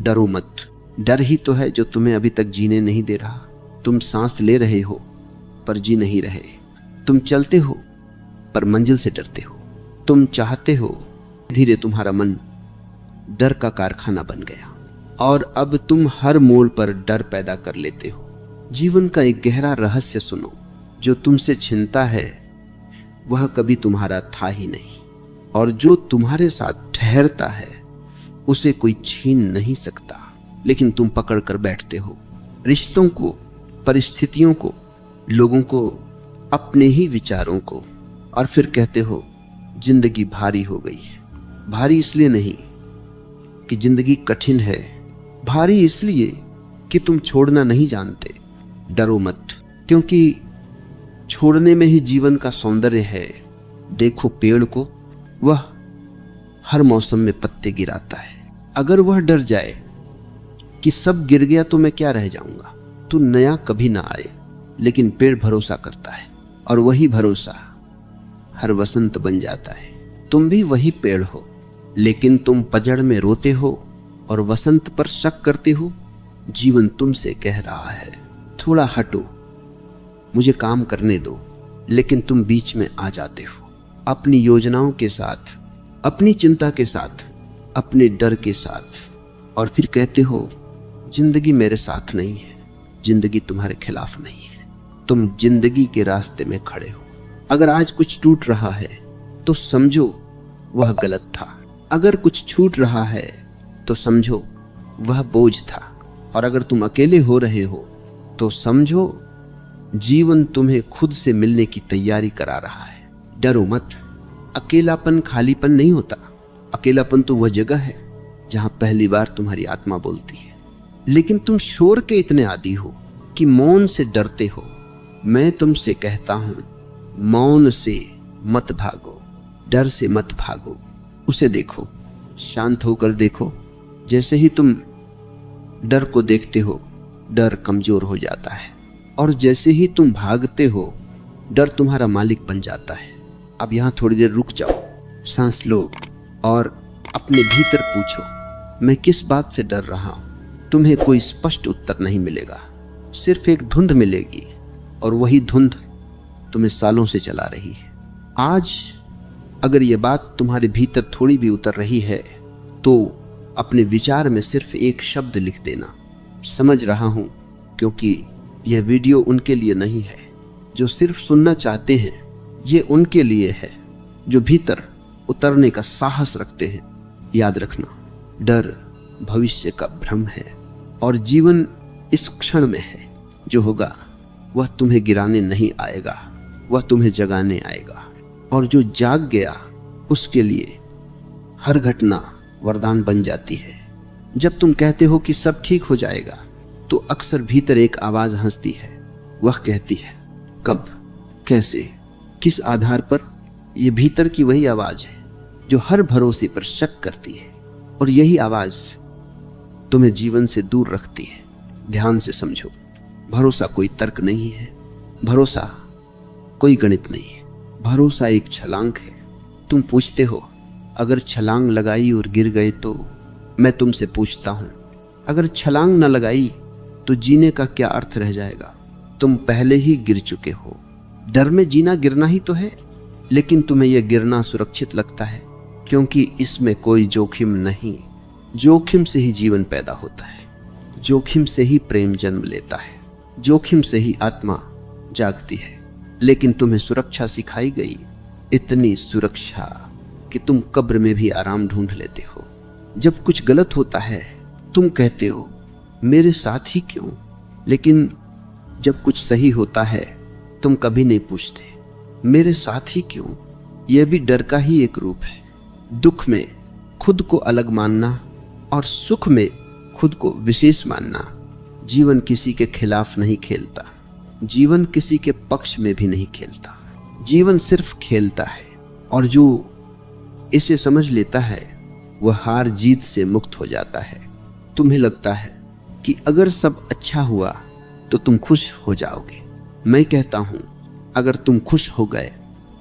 डरो मत। डर ही तो है जो तुम्हें अभी तक जीने नहीं दे रहा। तुम सांस ले रहे हो पर जी नहीं रहे। तुम चलते हो पर मंजिल से डरते हो। तुम चाहते हो, धीरे तुम्हारा मन डर का कारखाना बन गया और अब तुम हर मोड़ पर डर पैदा कर लेते हो। जीवन का एक गहरा रहस्य सुनो, जो तुमसे छिनता है वह कभी तुम्हारा था ही नहीं, और जो तुम्हारे साथ ठहरता है उसे कोई छीन नहीं सकता। लेकिन तुम पकड़ कर बैठते हो रिश्तों को, परिस्थितियों को, लोगों को, अपने ही विचारों को, और फिर कहते हो जिंदगी भारी हो गई है। भारी इसलिए नहीं कि जिंदगी कठिन है, भारी इसलिए कि तुम छोड़ना नहीं जानते। डरो मत, क्योंकि छोड़ने में ही जीवन का सौंदर्य है। देखो पेड़ को, वह हर मौसम में पत्ते गिराता है। अगर वह डर जाए कि सब गिर गया तो मैं क्या रह जाऊंगा, तो नया कभी ना आए। लेकिन पेड़ भरोसा करता है और वही भरोसा हर वसंत बन जाता है। तुम भी वही पेड़ हो, लेकिन तुम पतझड़ में रोते हो और वसंत पर शक करते हो। जीवन तुमसे कह रहा है थोड़ा हटो, मुझे काम करने दो, लेकिन तुम बीच में आ जाते हो अपनी योजनाओं के साथ, अपनी चिंता के साथ, अपने डर के साथ, और फिर कहते हो जिंदगी मेरे साथ नहीं है, जिंदगी तुम्हारे खिलाफ नहीं है। तुम जिंदगी के रास्ते में खड़े हो। अगर आज कुछ टूट रहा है तो समझो वह गलत था। अगर कुछ छूट रहा है तो समझो वह बोझ था। और अगर तुम अकेले हो रहे हो तो समझो जीवन तुम्हें खुद से मिलने की तैयारी करा रहा है। डरो मत। अकेलापन खालीपन नहीं होता। अकेलापन तो वह जगह है जहां पहली बार तुम्हारी आत्मा बोलती है। लेकिन तुम शोर के इतने आदी हो कि मौन से डरते हो। मैं तुमसे कहता हूं, मौन से मत भागो, डर से मत भागो। उसे देखो, शांत होकर देखो। जैसे ही तुम डर को देखते हो, डर कमजोर हो जाता है, और जैसे ही तुम भागते हो, डर तुम्हारा मालिक बन जाता है। अब यहां थोड़ी देर रुक जाओ, सांस लो और अपने भीतर पूछो, मैं किस बात से डर रहा हूं? तुम्हें कोई स्पष्ट उत्तर नहीं मिलेगा, सिर्फ एक धुंध मिलेगी, और वही धुंध तुम्हें सालों से चला रही है। आज अगर यह बात तुम्हारे भीतर थोड़ी भी उतर रही है तो अपने विचार में सिर्फ एक शब्द लिख देना, समझ रहा हूं, क्योंकि यह वीडियो उनके लिए नहीं है जो सिर्फ सुनना चाहते हैं। ये उनके लिए है जो भीतर उतरने का साहस रखते हैं। याद रखना, डर भविष्य का भ्रम है और जीवन इस क्षण में है। जो होगा वह तुम्हें गिराने नहीं आएगा, वह तुम्हें जगाने आएगा। और जो जाग गया उसके लिए हर घटना वरदान बन जाती है। जब तुम कहते हो कि सब ठीक हो जाएगा तो अक्सर भीतर एक आवाज हंसती है। वह कहती है कब, कैसे, किस आधार पर? यह भीतर की वही आवाज है जो हर भरोसे पर शक करती है, और यही आवाज तुम्हें जीवन से दूर रखती है। ध्यान से समझो, भरोसा कोई तर्क नहीं है, भरोसा कोई गणित नहीं है, भरोसा एक छलांग है। तुम पूछते हो अगर छलांग लगाई और गिर गए तो? मैं तुमसे पूछता हूं, अगर छलांग न लगाई तो जीने का क्या अर्थ रह जाएगा? तुम पहले ही गिर चुके हो। डर में जीना गिरना ही तो है, लेकिन तुम्हें यह गिरना सुरक्षित लगता है क्योंकि इसमें कोई जोखिम नहीं। जोखिम से ही जीवन पैदा होता है, जोखिम से ही प्रेम जन्म लेता है, जोखिम से ही आत्मा जागती है। लेकिन तुम्हें सुरक्षा सिखाई गई, इतनी सुरक्षा कि तुम कब्र में भी आराम ढूंढ लेते हो। जब कुछ गलत होता है तुम कहते हो मेरे साथ ही क्यों, लेकिन जब कुछ सही होता है तुम कभी नहीं पूछते मेरे साथ ही क्यों। यह भी डर का ही एक रूप है। दुख में खुद को अलग मानना और सुख में खुद को विशेष मानना। जीवन किसी के खिलाफ नहीं खेलता, जीवन किसी के पक्ष में भी नहीं खेलता। जीवन सिर्फ खेलता है, और जो इसे समझ लेता है वह हार जीत से मुक्त हो जाता है। तुम्हें लगता है कि अगर सब अच्छा हुआ तो तुम खुश हो जाओगे। मैं कहता हूं अगर तुम खुश हो गए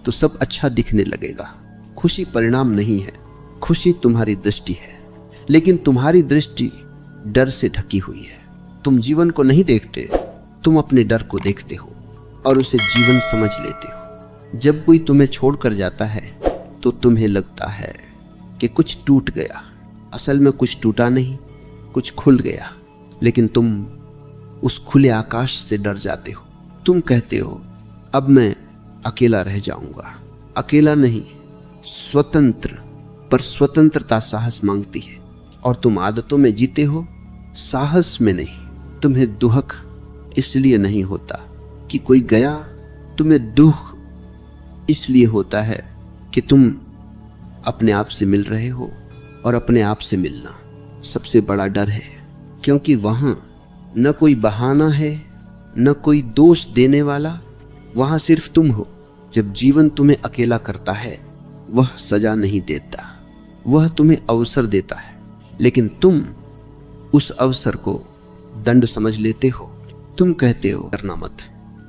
तो सब अच्छा दिखने लगेगा। खुशी परिणाम नहीं है, खुशी तुम्हारी दृष्टि है। लेकिन तुम्हारी दृष्टि डर से ढकी हुई है। तुम जीवन को नहीं देखते, तुम अपने डर को देखते हो और उसे जीवन समझ लेते हो। जब कोई तुम्हें छोड़कर जाता है तो तुम्हें लगता है कि कुछ टूट गया। असल में कुछ टूटा नहीं, कुछ खुल गया। लेकिन तुम उस खुले आकाश से डर जाते हो। तुम कहते हो अब मैं अकेला रह जाऊंगा। अकेला नहीं, स्वतंत्र। पर स्वतंत्रता साहस मांगती है और तुम आदतों में जीते हो, साहस में नहीं। तुम्हें दुख इसलिए नहीं होता कि कोई गया, तुम्हें दुख इसलिए होता है कि तुम अपने आप से मिल रहे हो और अपने आप से मिलना सबसे बड़ा डर है। क्योंकि वहां न कोई बहाना है, न कोई दोष देने वाला, वहां सिर्फ तुम हो। जब जीवन तुम्हें अकेला करता है, वह सजा नहीं देता, वह तुम्हें अवसर देता है। लेकिन तुम उस अवसर को दंड समझ लेते हो। तुम कहते हो करना मत,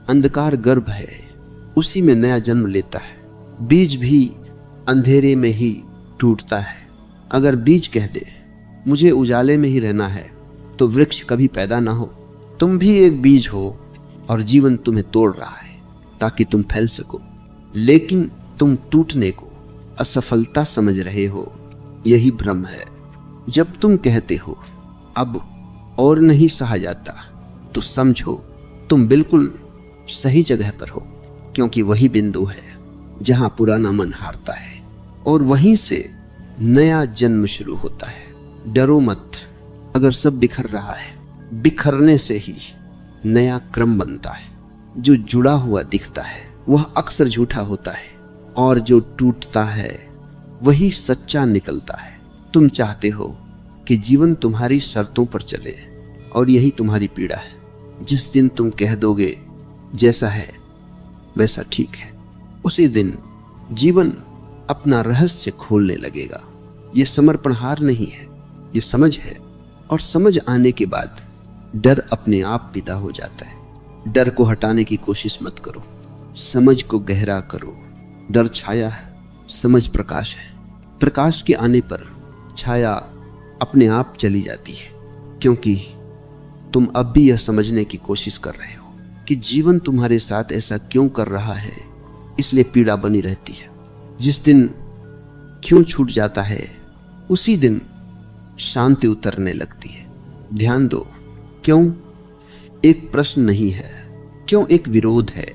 अंधकार गर्भ है, उसी में नया जन्म लेता है। बीज भी अंधेरे में ही टूटता है। अगर बीज कह दे मुझे उजाले में ही रहना है तो वृक्ष कभी पैदा ना हो। तुम भी एक बीज हो और जीवन तुम्हें तोड़ रहा है ताकि तुम फैल सको। लेकिन तुम टूटने को असफलता समझ रहे हो, यही भ्रम है। जब तुम कहते हो अब और नहीं सहा जाता, तो समझो तुम बिल्कुल सही जगह पर हो। क्योंकि वही बिंदु है जहां पुराना मन हारता है और वहीं से नया जन्म शुरू होता है। डरो मत, अगर सब बिखर रहा है, बिखरने से ही नया क्रम बनता है। जो जुड़ा हुआ दिखता है वह अक्सर झूठा होता है और जो टूटता है वही सच्चा निकलता है। तुम चाहते हो कि जीवन तुम्हारी शर्तों पर चले और यही तुम्हारी पीड़ा है। जिस दिन तुम कह दोगे जैसा है वैसा ठीक है, उसी दिन जीवन अपना रहस्य खोलने लगेगा। ये समर्पण हार नहीं है, ये समझ है। और समझ आने के बाद डर अपने आप विदा हो जाता है। डर को हटाने की कोशिश मत करो, समझ को गहरा करो। डर छाया है, समझ प्रकाश है। प्रकाश के आने पर छाया अपने आप चली जाती है। क्योंकि तुम अब भी यह समझने की कोशिश कर रहे हो कि जीवन तुम्हारे साथ ऐसा क्यों कर रहा है, इसलिए पीड़ा बनी रहती है। जिस दिन क्यों छूट जाता है उसी दिन शांति उतरने लगती है। ध्यान दो, क्यों एक प्रश्न नहीं है, क्यों एक विरोध है।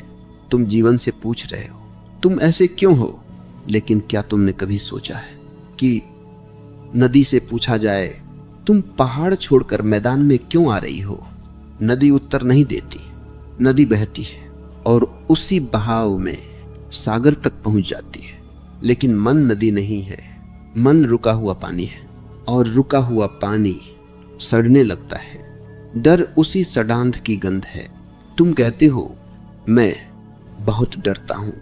तुम जीवन से पूछ रहे हो तुम ऐसे क्यों हो, लेकिन क्या तुमने कभी सोचा है कि नदी से पूछा जाए तुम पहाड़ छोड़कर मैदान में क्यों आ रही हो? नदी उत्तर नहीं देती। नदी बहती है और उसी बहाव में सागर तक पहुंच जाती है। लेकिन मन नदी नहीं है, मन रुका हुआ पानी है और रुका हुआ पानी सड़ने लगता है। डर उसी सड़ांध की गंध है। तुम कहते हो मैं बहुत डरता हूं।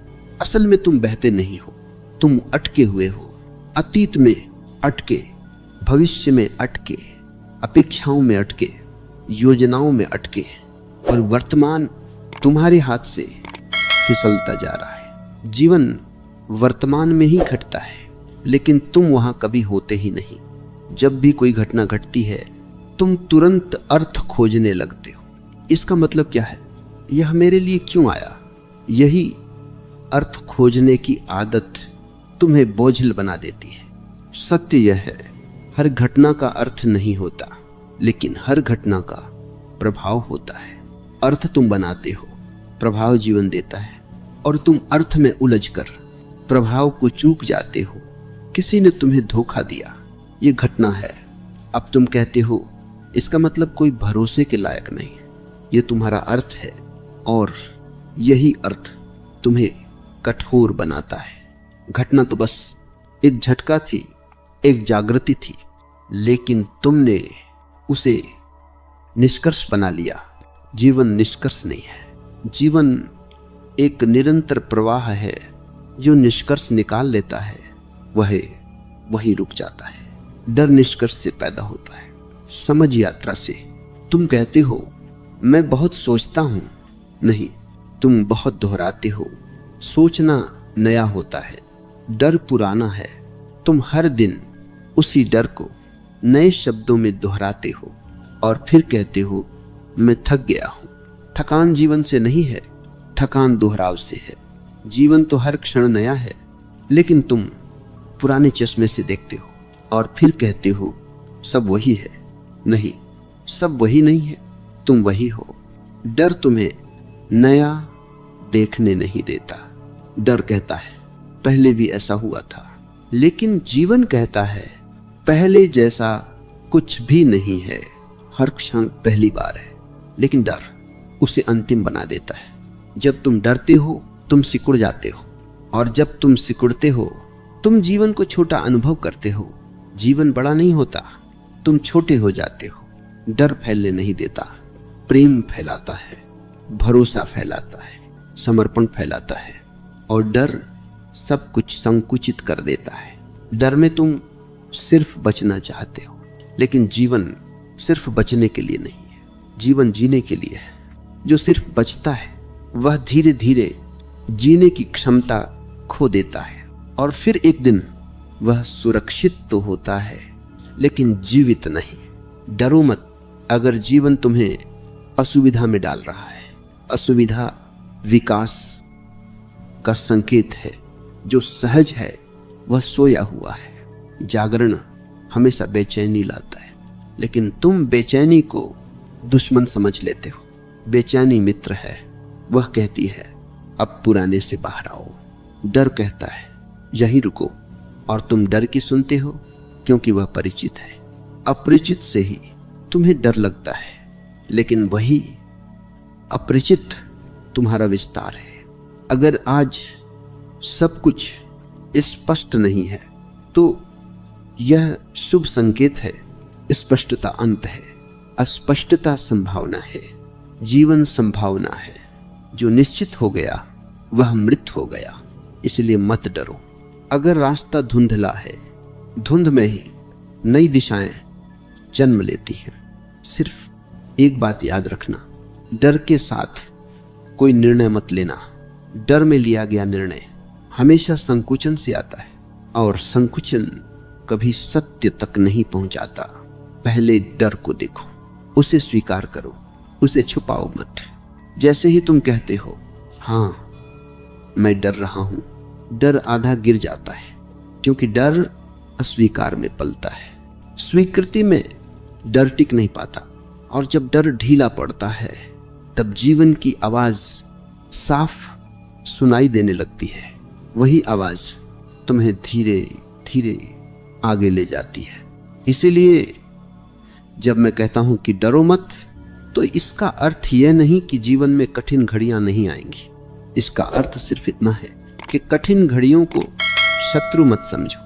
असल में तुम बहते नहीं हो, तुम अटके हुए हो। अतीत में अटके, भविष्य में अटके, अपेक्षाओं में अटके, योजनाओं में अटके और वर्तमान तुम्हारे हाथ से फिसलता जा रहा है। जीवन वर्तमान में ही घटता है, लेकिन तुम वहां कभी होते ही नहीं। जब भी कोई घटना घटती है तुम तुरंत अर्थ खोजने लगते हो। इसका मतलब क्या है, यह मेरे लिए क्यों आया? यही अर्थ खोजने की आदत तुम्हें बोझिल बना देती है। सत्य यह है, हर घटना का अर्थ नहीं होता, लेकिन हर घटना का प्रभाव होता है। अर्थ तुम बनाते हो, प्रभाव जीवन देता है। और तुम अर्थ में उलझकर प्रभाव को चूक जाते हो। किसी ने तुम्हें धोखा दिया, ये घटना है। अब तुम कहते हो इसका मतलब कोई भरोसे के लायक नहीं है। ये तुम्हारा अर्थ है और यही अर्थ तुम्हें कठोर बनाता है। घटना तो बस एक झटका थी, एक जागृति थी, लेकिन तुमने उसे निष्कर्ष बना लिया। जीवन निष्कर्ष नहीं है, जीवन एक निरंतर प्रवाह है। जो निष्कर्ष निकाल लेता है वही रुक जाता है। डर निष्कर्ष से पैदा होता है, समझ यात्रा से। तुम कहते हो मैं बहुत सोचता हूं। नहीं, तुम बहुत दोहराते हो। सोचना नया होता है, डर पुराना है। तुम हर दिन उसी डर को नए शब्दों में दोहराते हो। और फिर कहते हो मैं थक गया हूं। थकान जीवन से नहीं है, थकान दोहराव से है। जीवन तो हर क्षण नया है, लेकिन तुम पुराने चश्मे से देखते हो और फिर कहते हो सब वही है। नहीं, सब वही नहीं है, तुम वही हो। डर तुम्हें नया देखने नहीं देता। डर कहता है पहले भी ऐसा हुआ था, लेकिन जीवन कहता है पहले जैसा कुछ भी नहीं है, हर क्षण पहली बार है। लेकिन डर उसे अंतिम बना देता है। जब तुम डरते हो तुम सिकुड़ जाते हो, और जब तुम सिकुड़ते हो तुम जीवन को छोटा अनुभव करते हो। जीवन बड़ा नहीं होता, तुम छोटे हो जाते हो। डर फैलने नहीं देता, प्रेम फैलाता है, भरोसा फैलाता है, समर्पण फैलाता है। और डर सब कुछ संकुचित कर देता है। डर में तुम सिर्फ बचना चाहते हो, लेकिन जीवन सिर्फ बचने के लिए नहीं है, जीवन जीने के लिए है। जो सिर्फ बचता है वह धीरे धीरे जीने की क्षमता खो देता है, और फिर एक दिन वह सुरक्षित तो होता है लेकिन जीवित नहीं। डरो मत अगर जीवन तुम्हें असुविधा में डाल रहा है। असुविधा विकास का संकेत है। जो सहज है वह सोया हुआ है। जागरण हमेशा बेचैनी लाता है, लेकिन तुम बेचैनी को दुश्मन समझ लेते हो। बेचैनी मित्र है, वह कहती है अब पुराने से बाहर आओ। डर कहता है यहीं रुको, और तुम डर की सुनते हो क्योंकि वह परिचित है। अपरिचित से ही तुम्हें डर लगता है, लेकिन वही अपरिचित तुम्हारा विस्तार है। अगर आज सब कुछ स्पष्ट नहीं है तो यह शुभ संकेत है। स्पष्टता अंत है, अस्पष्टता संभावना है। जीवन संभावना है। जो निश्चित हो गया वह मृत हो गया। इसलिए मत डरो। अगर रास्ता धुंधला है, धुंध में ही नई दिशाएं जन्म लेती हैं। सिर्फ एक बात याद रखना, डर के साथ कोई निर्णय मत लेना। डर में लिया गया निर्णय हमेशा संकुचन से आता है, और संकुचन कभी सत्य तक नहीं पहुंचाता। पहले डर को देखो, उसे स्वीकार करो, उसे छुपाओ मत। जैसे ही तुम कहते हो हां मैं डर रहा हूं, डर आधा गिर जाता है, क्योंकि डर अस्वीकार में पलता है। स्वीकृति में डर टिक नहीं पाता, और जब डर ढीला पड़ता है तब जीवन की आवाज साफ सुनाई देने लगती है। वही आवाज तुम्हें धीरे धीरे आगे ले जाती है। इसीलिए जब मैं कहता हूं कि डरो मत, तो इसका अर्थ यह नहीं कि जीवन में कठिन घड़ियां नहीं आएंगी। इसका अर्थ सिर्फ इतना है कि कठिन घड़ियों को शत्रु मत समझो।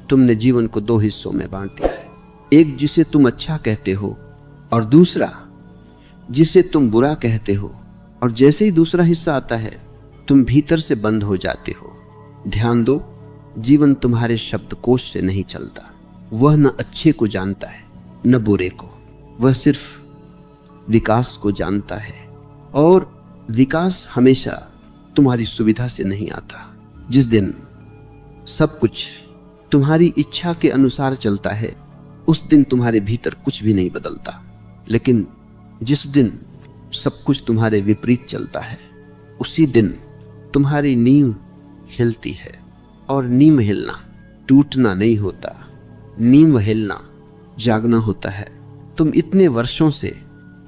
तुमने जीवन को दो हिस्सों में बांट दिया है, एक जिसे तुम अच्छा कहते हो और दूसरा जिसे तुम बुरा कहते हो। और जैसे ही दूसरा हिस्सा आता है तुम भीतर से बंद हो जाते हो। ध्यान दो, जीवन तुम्हारे शब्दकोश से नहीं चलता। वह न अच्छे को जानता है न बुरे को, वह सिर्फ विकास को जानता है। और विकास हमेशा तुम्हारी सुविधा से नहीं आता। जिस दिन सब कुछ तुम्हारी इच्छा के अनुसार चलता है उस दिन तुम्हारे भीतर कुछ भी नहीं बदलता। लेकिन जिस दिन सब कुछ तुम्हारे विपरीत चलता है उसी दिन तुम्हारी नींव हिलती है। और नींव हिलना टूटना नहीं होता, नींव हिलना जागना होता है। तुम इतने वर्षों से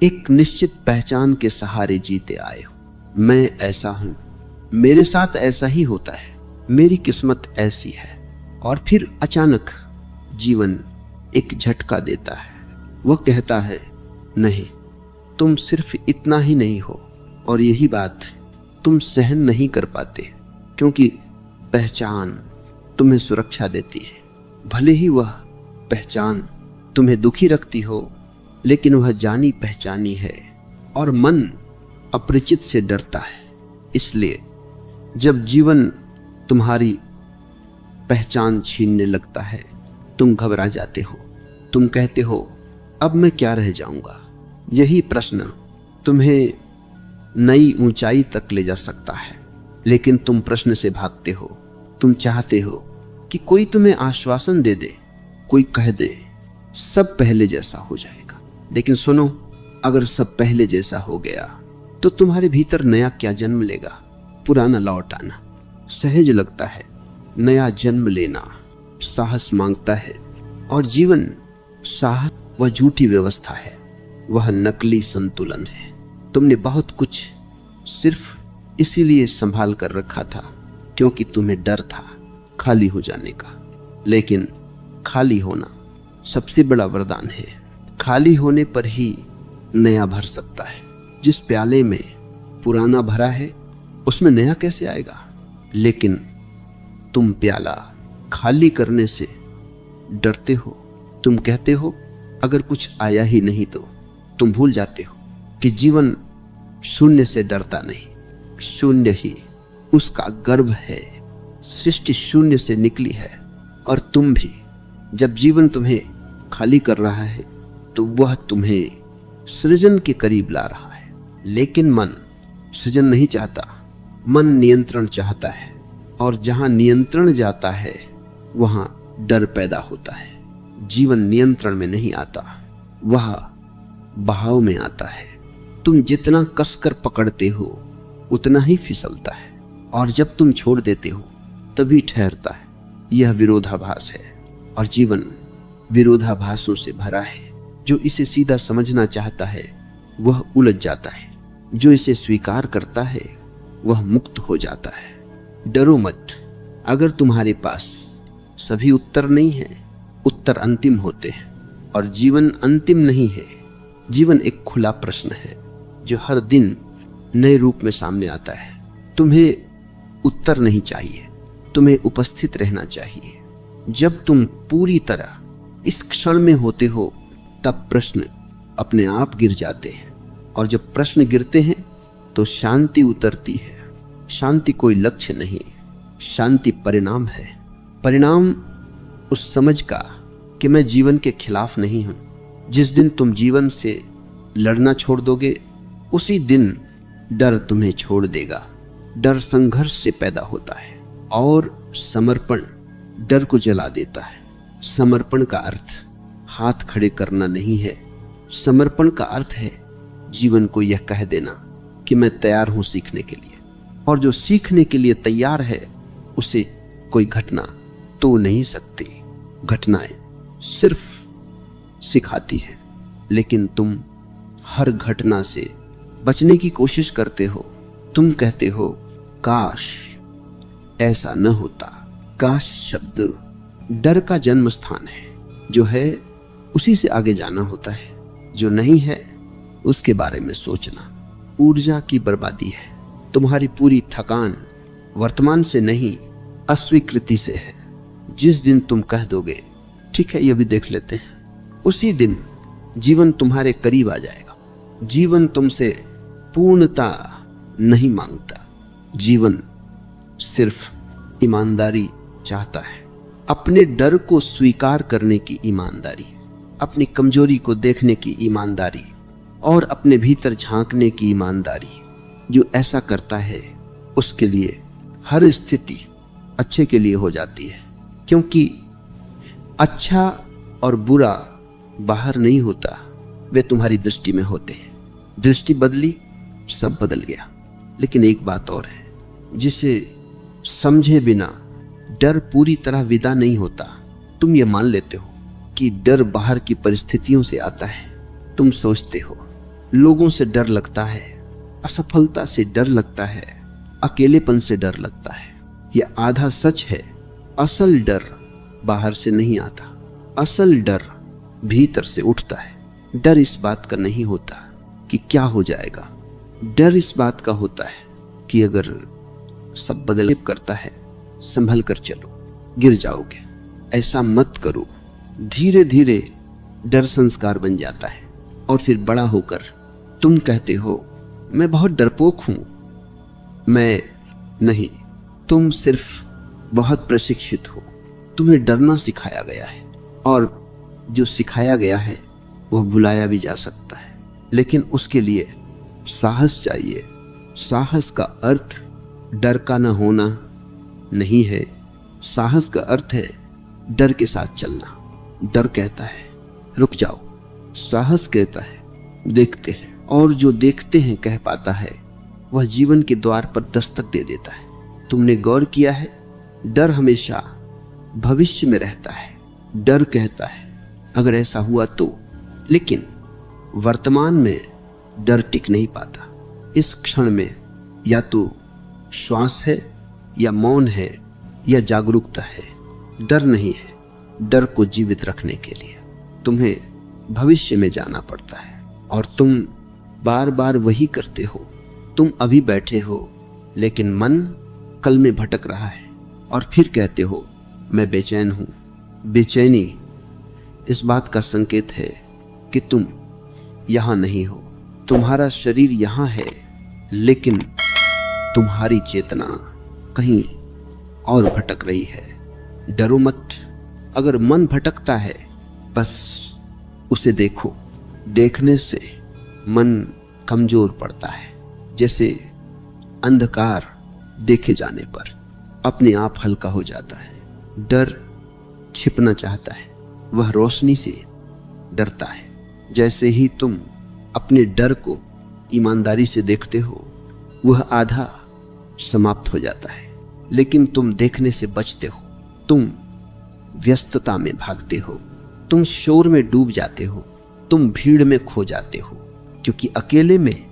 एक निश्चित पहचान के सहारे जीते आए हो। मैं ऐसा हूं, मेरे साथ ऐसा ही होता है, मेरी किस्मत ऐसी है। और फिर अचानक जीवन एक झटका देता है। वह कहता है नहीं, तुम सिर्फ इतना ही नहीं हो। और यही बात तुम सहन नहीं कर पाते, क्योंकि पहचान तुम्हें सुरक्षा देती है। भले ही वह पहचान तुम्हें दुखी रखती हो, लेकिन वह जानी पहचानी है। और मन अपरिचित से डरता है। इसलिए जब जीवन तुम्हारी पहचान छीनने लगता है तुम घबरा जाते हो। तुम कहते हो अब मैं क्या रह जाऊंगा। यही प्रश्न तुम्हें नई ऊंचाई तक ले जा सकता है, लेकिन तुम प्रश्न से भागते हो। तुम चाहते हो कि कोई तुम्हें आश्वासन दे दे, कोई कह दे सब पहले जैसा हो जाएगा। लेकिन सुनो, अगर सब पहले जैसा हो गया तो तुम्हारे भीतर नया क्या जन्म लेगा? पुराना लौट आना सहज लगता है, नया जन्म लेना साहस मांगता है। और जीवन साहस वह झूठी व्यवस्था है, वह नकली संतुलन है। तुमने बहुत कुछ सिर्फ इसीलिए संभाल कर रखा था क्योंकि तुम्हें डर था खाली हो जाने का। लेकिन खाली होना सबसे बड़ा वरदान है। खाली होने पर ही नया भर सकता है। जिस प्याले में पुराना भरा है उसमें नया कैसे आएगा? लेकिन तुम प्याला खाली करने से डरते हो। तुम कहते हो अगर कुछ आया ही नहीं तो। तुम भूल जाते हो कि जीवन शून्य से डरता नहीं, शून्य ही उसका गर्भ है। सृष्टि शून्य से निकली है। और तुम भी, जब जीवन तुम्हें खाली कर रहा है तो वह तुम्हें सृजन के करीब ला रहा है। लेकिन मन सृजन नहीं चाहता, मन नियंत्रण चाहता है। और जहां नियंत्रण जाता है वहां डर पैदा होता है। जीवन नियंत्रण में नहीं आता, वह बहाव में आता है। तुम जितना कसकर पकड़ते हो उतना ही फिसलता है, और जब तुम छोड़ देते हो तभी ठहरता है। यह विरोधाभास है, और जीवन विरोधाभासों से भरा है। जो इसे सीधा समझना चाहता है वह उलझ जाता है, जो इसे स्वीकार करता है वह मुक्त हो जाता है। डरो मत, अगर तुम्हारे पास सभी उत्तर नहीं है, उत्तर अंतिम होते हैं। और जीवन अंतिम नहीं है, जीवन एक खुला प्रश्न है जो हर दिन नए रूप में सामने आता है। तुम्हें उत्तर नहीं चाहिए, तुम्हें उपस्थित रहना चाहिए। जब तुम पूरी तरह इस क्षण में होते हो तब प्रश्न अपने आप गिर जाते हैं, और जब प्रश्न गिरते हैं तो शांति उतरती है। शांति कोई लक्ष्य नहीं, शांति परिणाम है। परिणाम उस समझ का कि मैं जीवन के खिलाफ नहीं हूं। जिस दिन तुम जीवन से लड़ना छोड़ दोगे उसी दिन डर तुम्हें छोड़ देगा। डर संघर्ष से पैदा होता है और समर्पण डर को जला देता है। समर्पण का अर्थ हाथ खड़े करना नहीं है। समर्पण का अर्थ है जीवन को यह कह देना कि मैं तैयार हूं सीखने के लिए। और जो सीखने के लिए तैयार है उसे कोई घटना तो नहीं सकती। घटनाएं सिर्फ सिखाती है, लेकिन तुम हर घटना से बचने की कोशिश करते हो। तुम कहते हो काश ऐसा न होता। काश शब्द डर का जन्म स्थान है। जो है उसी से आगे जाना होता है, जो नहीं है उसके बारे में सोचना ऊर्जा की बर्बादी है। तुम्हारी पूरी थकान वर्तमान से नहीं, अस्वीकृति से है। जिस दिन तुम कह दोगे ठीक है ये भी देख लेते हैं, उसी दिन जीवन तुम्हारे करीब आ जाएगा। जीवन तुमसे पूर्णता नहीं मांगता, जीवन सिर्फ ईमानदारी चाहता है। अपने डर को स्वीकार करने की ईमानदारी, अपनी कमजोरी को देखने की ईमानदारी, और अपने भीतर झांकने की ईमानदारी। जो ऐसा करता है उसके लिए हर स्थिति अच्छे के लिए हो जाती है, क्योंकि अच्छा और बुरा बाहर नहीं होता, वे तुम्हारी दृष्टि में होते हैं। दृष्टि बदली, सब बदल गया। लेकिन एक बात और है, जिसे समझे बिना डर पूरी तरह विदा नहीं होता। तुम ये मान लेते हो कि डर बाहर की परिस्थितियों से आता है। तुम सोचते हो लोगों से डर लगता है, असफलता से डर लगता है, अकेलेपन से डर लगता है। यह आधा सच है। असल डर बाहर से नहीं आता, असल डर भीतर से उठता है। डर इस बात का नहीं होता कि क्या हो जाएगा, डर इस बात का होता है कि अगर सब बदल करता है संभल कर चलो, गिर जाओगे। ऐसा मत करो। धीरे धीरे डर संस्कार बन जाता है, और फिर बड़ा होकर तुम कहते हो मैं बहुत डरपोक हूं। मैं नहीं, तुम सिर्फ बहुत प्रशिक्षित हो। तुम्हें डरना सिखाया गया है, और जो सिखाया गया है वह भुलाया भी जा सकता है। लेकिन उसके लिए साहस चाहिए। साहस का अर्थ डर का न होना नहीं है। साहस का अर्थ है डर के साथ चलना। डर कहता है रुक जाओ, साहस कहता है देखते हैं, और जो देखते हैं कह पाता है वह जीवन के द्वार पर दस्तक दे देता है। तुमने गौर किया है, डर हमेशा भविष्य में रहता है। डर कहता है अगर ऐसा हुआ तो, लेकिन वर्तमान में डर टिक नहीं पाता। इस क्षण में या तो श्वास है या मौन है या जागरूकता है। डर नहीं है। डर को जीवित रखने के लिए तुम्हें भविष्य में जाना पड़ता है, और तुम बार बार वही करते हो। तुम अभी बैठे हो लेकिन मन कल में भटक रहा है, और फिर कहते हो मैं बेचैन हूं। बेचैनी इस बात का संकेत है कि तुम यहां नहीं हो। तुम्हारा शरीर यहां है लेकिन तुम्हारी चेतना कहीं और भटक रही है। डरो मत। अगर मन भटकता है बस उसे देखो। देखने से मन कमजोर पड़ता है, जैसे अंधकार देखे जाने पर अपने आप हल्का हो जाता है। डर छिपना चाहता है, वह रोशनी से डरता है। जैसे ही तुम अपने डर को ईमानदारी से देखते हो, वह आधा समाप्त हो जाता है। लेकिन तुम देखने से बचते हो। तुम व्यस्तता में भागते हो, तुम शोर में डूब जाते हो, तुम भीड़ में खो जाते हो, क्योंकि अकेले में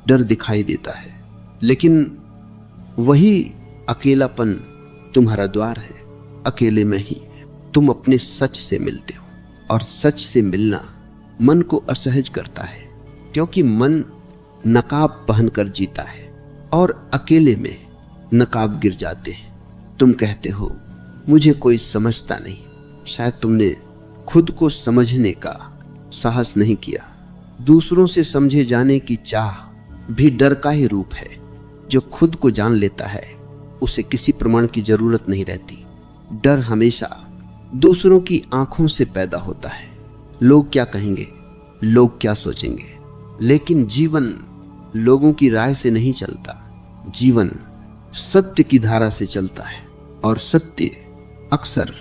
डर दिखाई देता है। लेकिन वही अकेलापन तुम्हारा द्वार है। अकेले में ही तुम अपने सच से मिलते हो, और सच से मिलना मन को असहज करता है, क्योंकि मन नकाब पहनकर जीता है और अकेले में नकाब गिर जाते हैं। तुम कहते हो मुझे कोई समझता नहीं। शायद तुमने खुद को समझने का साहस नहीं किया। दूसरों से समझे जाने की चाह भी डर का ही रूप है। जो खुद को जान लेता है उसे किसी प्रमाण की जरूरत नहीं रहती। डर हमेशा दूसरों की आंखों से पैदा होता है। लोग क्या कहेंगे, लोग क्या सोचेंगे। लेकिन जीवन लोगों की राय से नहीं चलता। जीवन सत्य की धारा से चलता है, और सत्य अक्सर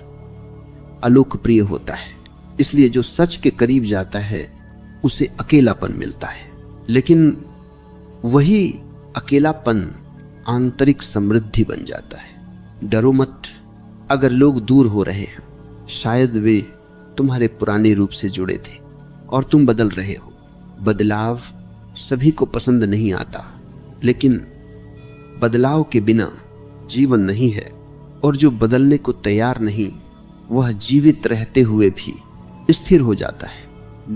अलोकप्रिय होता है। इसलिए जो सच के करीब जाता है उसे अकेलापन मिलता है, लेकिन वही अकेलापन आंतरिक समृद्धि बन जाता है। डरो मत। अगर लोग दूर हो रहे हैं, शायद वे तुम्हारे पुराने रूप से जुड़े थे और तुम बदल रहे हो। बदलाव सभी को पसंद नहीं आता, लेकिन बदलाव के बिना जीवन नहीं है, और जो बदलने को तैयार नहीं वह जीवित रहते हुए भी स्थिर हो जाता है।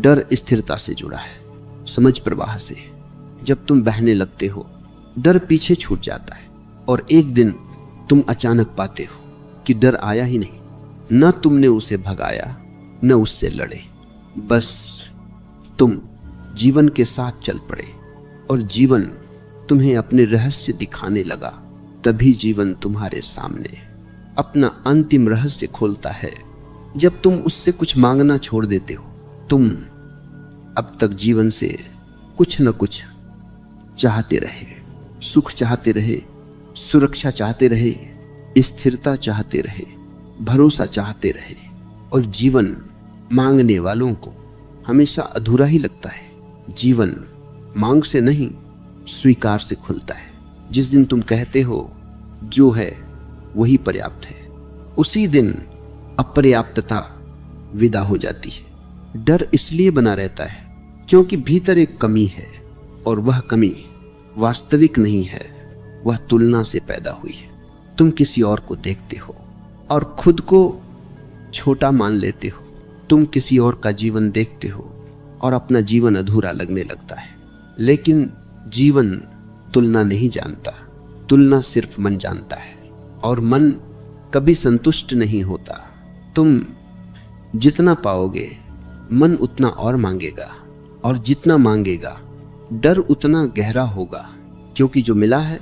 डर स्थिरता से जुड़ा है, समझ प्रवाह से। जब तुम बहने लगते हो, डर पीछे छूट जाता है, और एक दिन तुम अचानक पाते हो कि डर आया ही नहीं। न तुमने उसे भगाया, न उससे लड़े, बस तुम जीवन के साथ चल पड़े, और जीवन तुम्हें अपने रहस्य दिखाने लगा। तभी जीवन तुम्हारे सामने अपना अंतिम रहस्य खोलता है, जब तुम उससे कुछ मांगना छोड़ देते हो। तुम अब तक जीवन से कुछ न कुछ चाहते रहे, सुख चाहते रहे, सुरक्षा चाहते रहे, स्थिरता चाहते रहे, भरोसा चाहते रहे, और जीवन मांगने वालों को हमेशा अधूरा ही लगता है। जीवन मांग से नहीं, स्वीकार से खुलता है। जिस दिन तुम कहते हो जो है वही पर्याप्त है, उसी दिन अपर्याप्तता विदा हो जाती है। डर इसलिए बना रहता है क्योंकि भीतर एक कमी है, और वह कमी वास्तविक नहीं है, वह तुलना से पैदा हुई है। तुम किसी और को देखते हो और खुद को छोटा मान लेते हो। तुम किसी और का जीवन देखते हो और अपना जीवन अधूरा लगने लगता है। लेकिन जीवन तुलना नहीं जानता, तुलना सिर्फ मन जानता है, और मन कभी संतुष्ट नहीं होता। तुम जितना पाओगे मन उतना और मांगेगा, और जितना मांगेगा डर उतना गहरा होगा, क्योंकि जो मिला है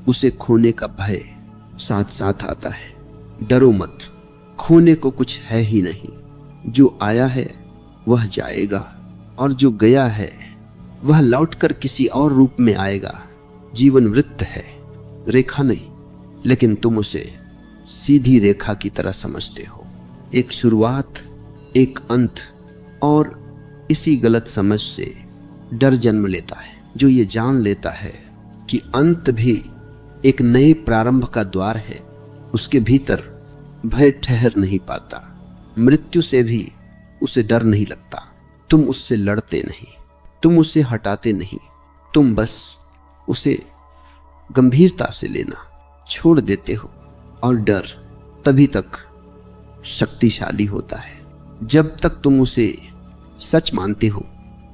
उसे खोने का भय साथ साथ आता है। डरो मत, खोने को कुछ है ही नहीं। जो आया है वह जाएगा, और जो गया है वह लौटकर किसी और रूप में आएगा। जीवन वृत्त है, रेखा नहीं, लेकिन तुम उसे सीधी रेखा की तरह समझते हो। एक शुरुआत, एक अंत और इसी गलत समझ से डर जन्म लेता है, जो ये जान लेता है कि अंत भी एक नए प्रारंभ का द्वार है। उसके भीतर भय ठहर नहीं पाता, मृत्यु से भी उसे डर नहीं लगता। तुम उससे लड़ते नहीं, तुम उसे हटाते नहीं, तुम बस उसे गंभीरता से लेना छोड़ देते हो। और डर तभी तक शक्तिशाली होता है जब तक तुम उसे सच मानते हो।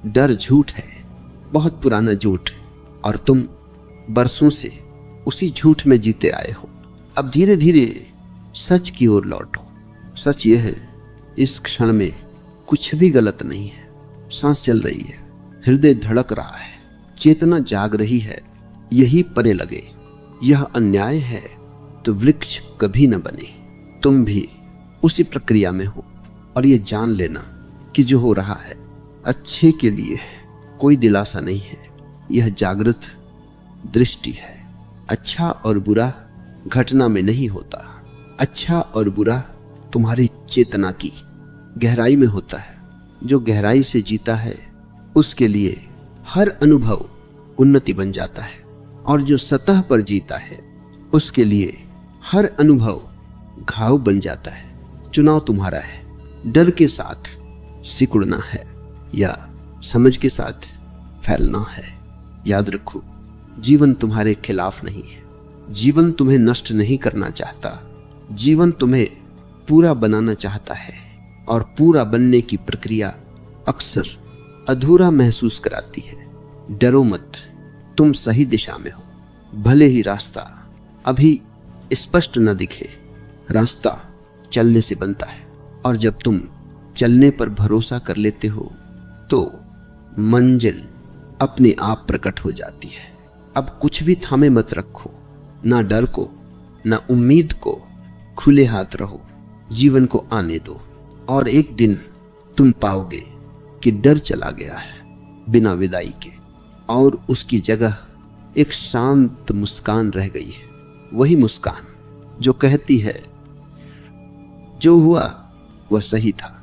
डर झूठ है, बहुत पुराना झूठ, और तुम बरसों से उसी झूठ में जीते आए हो। अब धीरे धीरे सच की ओर लौटो। सच यह है, इस क्षण में कुछ भी गलत नहीं है। सांस चल रही है, हृदय धड़क रहा है, चेतना जाग रही है। यही परे लगे। यह अन्याय है तो वृक्ष कभी न बने। तुम भी उसी प्रक्रिया में हो, और ये जान लेना कि जो हो रहा है अच्छे के लिए है, कोई दिलासा नहीं है। यह जागृत दृष्टि है। अच्छा और बुरा घटना में नहीं होता, अच्छा और बुरा तुम्हारी चेतना की गहराई में होता है। जो गहराई से जीता है उसके लिए हर अनुभव उन्नति बन जाता है, और जो सतह पर जीता है उसके लिए हर अनुभव घाव बन जाता है। चुनाव तुम्हारा है, डर के साथ सिकुड़ना है या समझ के साथ फैलना है। याद रखो, जीवन तुम्हारे खिलाफ नहीं है। जीवन तुम्हें नष्ट नहीं करना चाहता, जीवन तुम्हें पूरा बनाना चाहता है। और पूरा बनने की प्रक्रिया अक्सर अधूरा महसूस कराती है। डरो मत, तुम सही दिशा में हो। भले ही रास्ता अभी स्पष्ट न दिखे, रास्ता चलने से बनता है, और जब तुम चलने पर भरोसा कर लेते हो तो मंजिल अपने आप प्रकट हो जाती है। अब कुछ भी थामे मत रखो, ना डर को ना उम्मीद को। खुले हाथ रहो, जीवन को आने दो, और एक दिन तुम पाओगे कि डर चला गया है बिना विदाई के, और उसकी जगह एक शांत मुस्कान रह गई है। वही मुस्कान जो कहती है जो हुआ वह सही था।